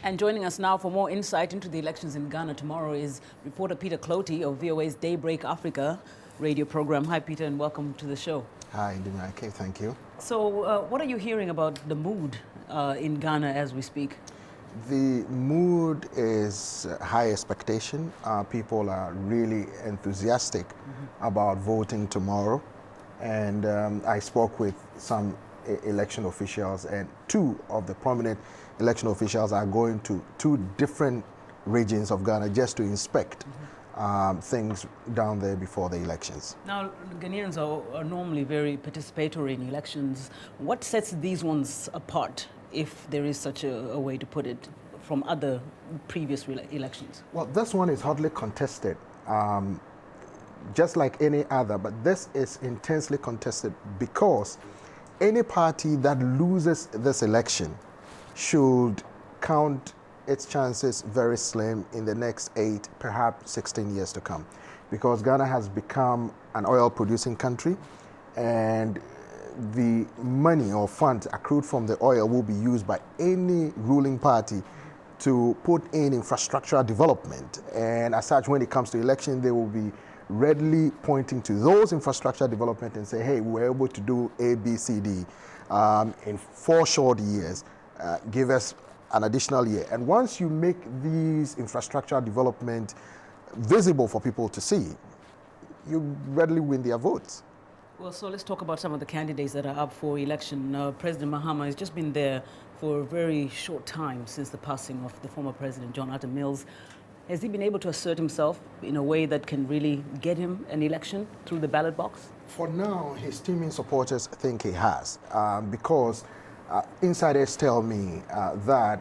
And joining us now for more insight into the elections in Ghana tomorrow is reporter Peter Clottey of VOA's Daybreak Africa radio program. Hi, Peter, and welcome to the show. Hi, Ndimake. Thank you. So what are you hearing about the mood in Ghana as we speak? The mood is high expectation. People are really enthusiastic about voting tomorrow. And I spoke with some election officials, and two of the prominent election officials are going to two different regions of Ghana just to inspect things down there before the elections. Now, Ghanaians are normally very participatory in elections. What sets these ones apart, if there is such a way to put it, from other previous elections? Well, this one is hotly contested, just like any other, but this is intensely contested because any party that loses this election should count its chances very slim in the next 8, perhaps 16 years to come. Because Ghana has become an oil-producing country, and the money or funds accrued from the oil will be used by any ruling party to put in infrastructural development. And as such, when it comes to election, they will be readily pointing to those infrastructure development and say, hey, we were able to do A, B, C, D in 4 short years. Give us an additional year. And once you make these infrastructure development visible for people to see, you readily win their votes. Well, so let's talk about some of the candidates that are up for election. President Mahama has just been there for a very short time since the passing of the former president, John Atta Mills. Has he been able to assert himself in a way that can really get him an election through the ballot box? For now, his teaming supporters think he has, because insiders tell me that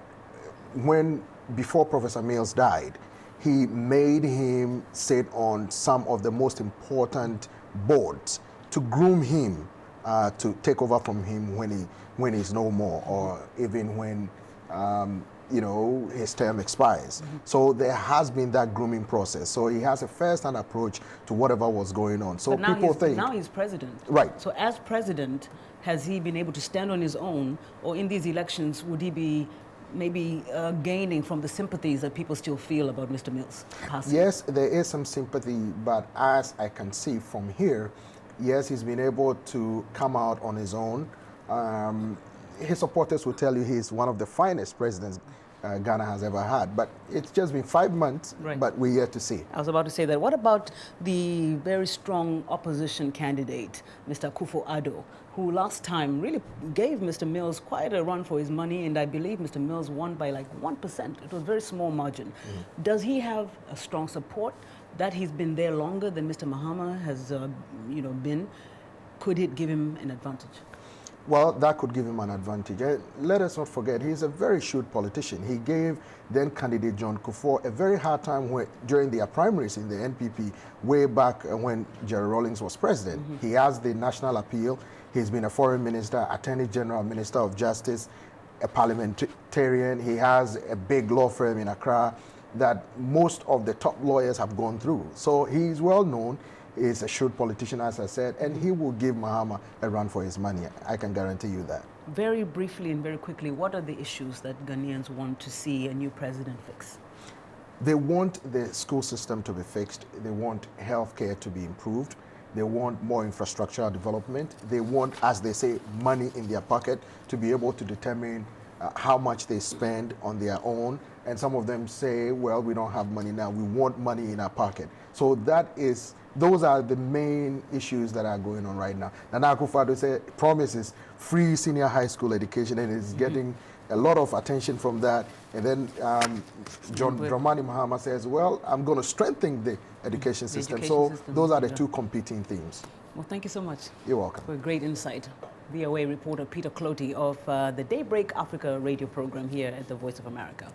before Professor Mills died, he made him sit on some of the most important boards to groom him to take over from him when he's no more, or even when his term expires. So there has been that grooming process. So he has a first-hand approach to whatever was going on. So people think now he's president. Right. So as president, has he been able to stand on his own, or in these elections would he be maybe gaining from the sympathies that people still feel about Mr. Mills passing? Yes, there is some sympathy, but as I can see from here, yes, he's been able to come out on his own. His supporters will tell you he's one of the finest presidents Ghana has ever had. But it's just been 5 months, right. But we're yet to see. I was about to say that. What about the very strong opposition candidate, Mr. Akufo-Addo, who last time really gave Mr. Mills quite a run for his money, and I believe Mr. Mills won by like 1%. It was a very small margin. Does he have a strong support that he's been there longer than Mr. Mahama has been? Could it give him an advantage? Well, that could give him an advantage. Let us not forget, he's a very shrewd politician. He gave then candidate John Kufuor a very hard time during their primaries in the NPP way back when Jerry Rawlings was president. He has the national appeal. He's been a foreign minister, attorney general, minister of justice, a parliamentarian. He has a big law firm in Accra that most of the top lawyers have gone through. So he's well known. He's a shrewd politician, as I said, and he will give Mahama a run for his money. I can guarantee you that. Very briefly and very quickly, what are the issues that Ghanaians want to see a new president fix? They want the school system to be fixed. They want healthcare to be improved. They want more infrastructural development. They want, as they say, money in their pocket to be able to determine how much they spend on their own. And some of them say, well, we don't have money now. We want money in our pocket. So those are the main issues that are going on right now. Nana Akufo-Addo promises free senior high school education, and is getting a lot of attention from that. And then John Dramani Mahama says, well, I'm going to strengthen the education system. Those are the two competing themes. Well, thank you so much. You're welcome. For a great insight. VOA reporter Peter Clottey of the Daybreak Africa radio program here at the Voice of America.